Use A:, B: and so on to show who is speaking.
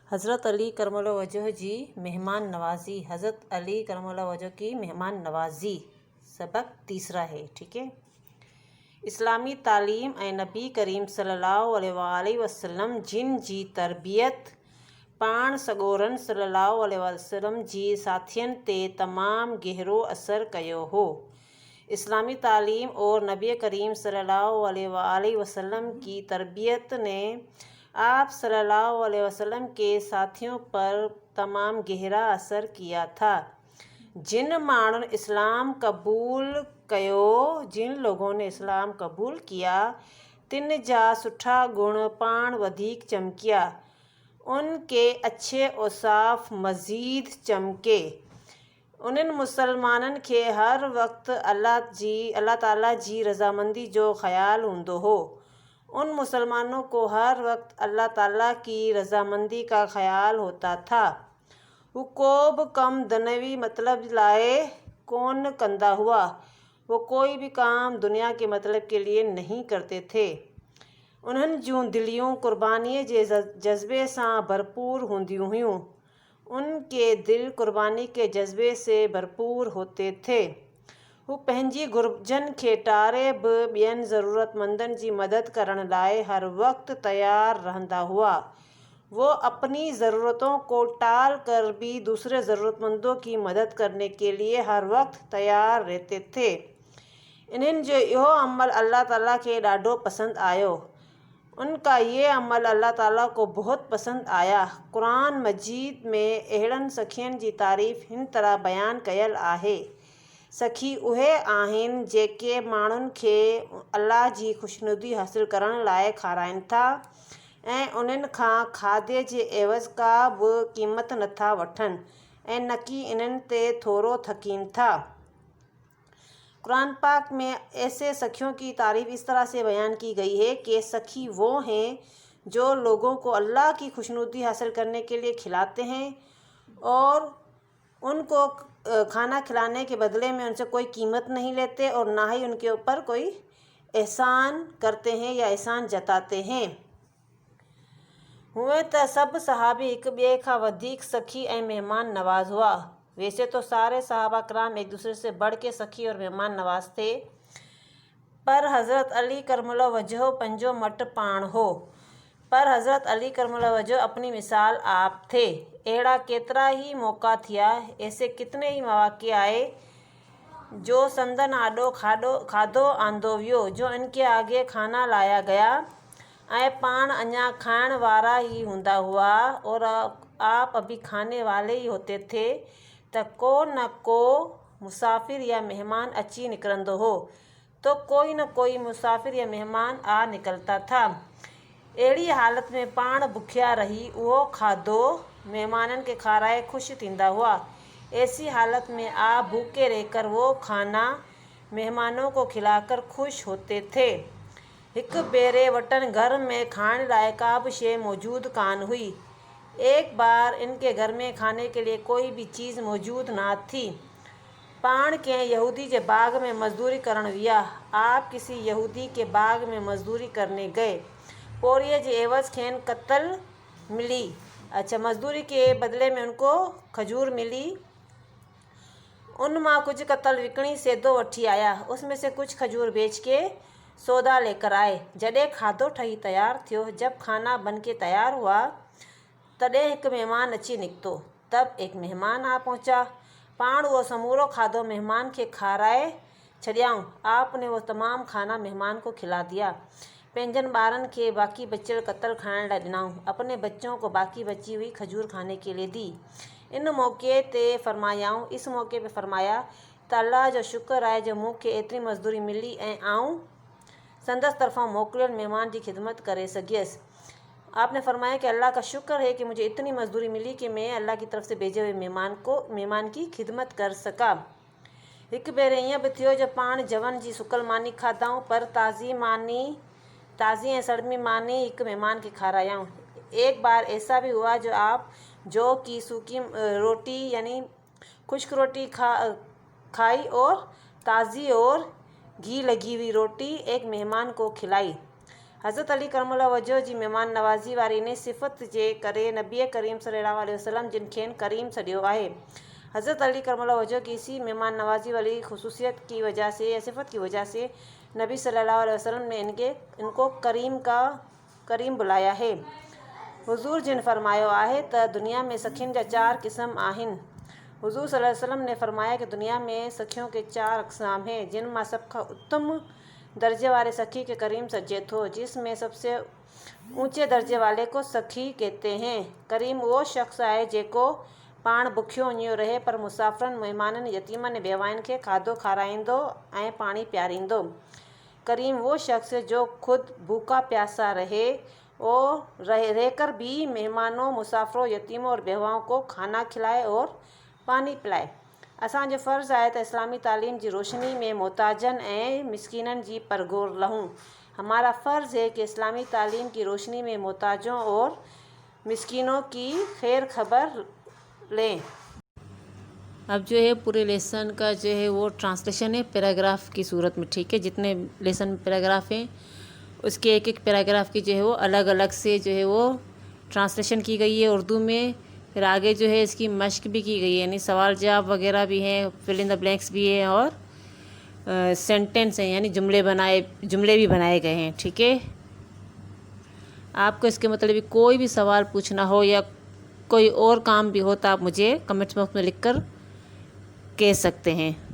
A: हज़रत अली करमल वजह जी मेहमान नवाज़ी। हज़रत अली करमल वजह की मेहमान नवाज़ी सबक तीसरा है। ठीक है। इस्लामी तालीम ऐं नबी करीम सल्लल्लाहु अलैहि वसल्लम जिन जी तरबियत पाण सॻोरनि सल्लल्लाहु अलैहि वसल्लम जी साथियनि ते तमामु गहरो असरु कयो हो। इस्लामी तालीम और नबी करीम सल्लल्लाहु अलैहि वसल्लम की तरबियत ने आप सल्लल्लाहु अलैहि वसल्लम के साथियों पर तमाम गहरा असर किया था। जिन माण्हुनि इस्लाम कबूल कयो, जिन लोगों ने इस्लाम कबूल किया, तिन जा सुठा गुण पाण वधीक चमकिया, उनके अच्छे औसाफ मज़ीद चमके। उन्हनि मुसलमाननि खे हर वक़्तु अल्लाह ताला जी रज़ामंदी जो ख़्यालु हूंदो हो। उन मुसलमानों को हर वक्त अल्लाह ताला की रज़ामंदी का ख्याल होता था। वो को बि कम दुनियावी मतलब लाए कौन कंदा हुआ। वो कोई भी काम दुनिया के मतलब के लिए नहीं करते थे। उन्हनि जूं दिलियूं क़ुर्बानीअ जे जज़्बे सां भरपूर हूंदियूं हुयूं। उनके दिल क़ुर्बानी के जज़्बे से भरपूर होते थे। वो पंहिंजी घुरिजनि खे टारे बि ॿियनि ज़रूरतमंदनि जी मदद करण लाइ हर वक्त तैयार रहंदा हुआ। वो अपनी ज़रूरतों को टाल कर भी दूसरे ज़रूरतमंदों की मदद करने के लिए हर वक्त तैयार रहते थे। इन्हनि जो इहो अमल अल्लाह ताला खे ॾाढो पसंदि आयो। उनका ये अमल अल्लाह ताला को बहुत पसंदि आया। क़ुरान मजीद में अहिड़नि सखियुनि जी तारीफ़ हिन तरह बयानु कयल आहे। सखी उहे आहिनि जेके माण्हुनि खे अल्लाह जी ख़ुशनुदी हासिलु करण लाइ खाराइनि था ऐं उन्हनि खां खाधे जे एवज़ का बि क़ीमत नथा वठनि ऐं न कि इन्हनि ते थोरो थकीनि था। कुरान पाक में ऐसे सखियों की तारीफ़ इस तरह से बयान की गई है कि सखी वो हैं जो लोगों को अल्लाह की खुशनुदी हासिल करने के लिए खिलाते हैं और उनको खाना खिलाने के बदले में उनसे कोई कीमत नहीं लेते और ना ही उनके ऊपर कोई एहसान करते हैं या एहसान जताते हैं। हुए त सभु सहाबी हिक ॿिए खां वधीक सखी ऐं मेहमान नवाज़ हुआ। वैसे तो सारे सहाबा कराम एक दूसरे से बढ़ के सखी और मेहमान नवाज थे, पर हज़रत अली करमल वजह पंजो मट पाण हो। पर हज़रत अली करमल वजह अपनी मिसाल आप थे। अहिड़ा केतिरा ही मौक़ा थिया, ऐसे कितने ही मौक़े आए जो संदन आॾो खाधो आंदो वियो, जो इनके आगे खाना लाया गया ऐं पाण अञा खाइण वारा ही हूंदा हुआ और आप अभी खाने वाले ही होते थे, त को न को मुसाफ़िर या मेहमान अची निकिरंदो हो, तो कोई न कोई मुसाफ़िर या मेहमान आ निकलता था। अहिड़ी हालत में पाण बुखिया रही उहो खाधो मेहमाननि के खाराए खुश थींदा हुआ। ऐसी हालत में आप भूखे रहकर वो खाना मेहमानों को खिलाकर खुश होते थे। हिक भेरे वटन घर में खाने लाए का भी शइ मौजूद कान हुई। एक बार इनके घर में खाने के लिए कोई भी चीज़ मौजूद ना थी। पाण के यहूदी के बाग में मजदूरी करण विया। आप किसी यहूदी के बाग में मजदूरी करने गए। पोरीअ जे एवज़ खेन कतल मिली। अच्छा, मजदूरी के बदले में उनको खजूर मिली। उन मां कुछ कतल विकणी सेधो वठी आया। उसमें से कुछ खजूर बेच के सौदा लेकर आए। जॾहिं खाधो ठही तैयार थियो, जब खाना बन के तैयार हुआ, तॾहिं एक मेहमान अची निकितो। तब एक मेहमान आ पहुंचा। पाण वो समूरो खाधो मेहमान के खाराए छॾियाऊं। आपने वो तमाम खाना मेहमान को खिला दिया। पंहिंजनि ॿारनि खे बाकी बचियल कतल खाइण लाइ ॾिनाऊं। अपने बच्चों को बाकी बची हुई खजूर खाने के लिए दी। इस मौके पे फरमाया त अल्लाह जो शुक्र आहे जो मूंखे एतिरी मज़दूरी मिली ऐं आऊं संदसि तरफ़ां मोकिलियल मेहमान की खिदमत करे सघियसि। आपने फरमाया कि अल्लाह का शुक्र है कि मुझे इतनी मजदूरी मिली कि मैं अल्लाह की तरफ से भेजे हुए मेहमान की खिदमत कर सका। हिक भेरे ईअं बि थियो जो पाण जवन जी सुकल मानी खाधाऊं, पर ताज़ी ऐं सड़मी मानी एक मेहमान के खारायाऊं। एक बार ऐसा भी हुआ जो आप जो कि सूखी रोटी यानी खुश्क रोटी खाई और ताज़ी और घी लगी हुई रोटी एक मेहमान को खिलाई। हज़रत अली करमल्लाहु वजह जी महिमान नवाज़ी वारी इन सिफ़त जे करे नबी करीम सल्लल्लाहु अलैहि वसल्लम जिन खेनि करीम सॾियो आहे। हज़रत अली करमल्लाहु वजह की इसी मेहमान नवाज़ी वाली खुसूसियत की वजह से या सिफ़त की वजह से नबी सल्लल्लाहु अलैहि वसल्लम ने इनको करीम बुलाया है। हुज़ूर जिन फरमायो आहे त दुनिया में सखियुनि जा 4 क़िस्म आहिनि। हुज़ूर सल्लल्लाहु अलैहि वसल्लम ने फरमाया कि दुनिया में सखियों के 4 अक़साम हैं, जिन मां सब खां उत्तम दर्जे वाले सखी के करीम सजे थो, जिसमें सबसे ऊंचे दर्जे वाले को सखी कहते हैं। करीम वो शख्स आहे जेको पाण बुखियो उञियो रहे पर मुसाफ़िरनि, महिमाननि, यतीमनि, बेवाइनि खे खाधो खाराईंदो ऐं पाणी पियारींदो। करीम वो शख्स जो खुद भूखा प्यासा रहकर भी मेहमानों, मुसाफ़िरों, यतीमों और बेवाओं को खाना खिलाए और पानी पिलाए। असांजो फ़र्ज़ आहे त इस्लामी तालीम जी रोशनी में मोहताजनि ऐं मिस्कीननि जी परगोर लहूं। हमारा फ़र्ज़ है कि इस्लामी तालीम की रोशनी में मोहताजों और मिस्कीनों की खैर खबर लें। अब जो है पूरे लेसन का जो है वो ट्रांसलेशन है पैराग्राफ की सूरत में, ठीक है। जितने लेसन में पैराग्राफ हैं उसके एक एक पैराग्राफ की जो है वो अलग अलग से जो है वो ट्रांसलेशन की गई है उर्दू में। फिर आगे जो है इसकी मश्क भी की गई है, यानी सवाल जवाब वगैरह भी हैं, फिल इन द ब्लैंक्स भी है और सेंटेंस हैं, यानी जुमले भी बनाए गए हैं, ठीक है। आपको इसके मतलब कोई भी सवाल पूछना हो या कोई और काम भी हो तो आप मुझे कमेंट्स बॉक्स में लिखकर कह सकते हैं।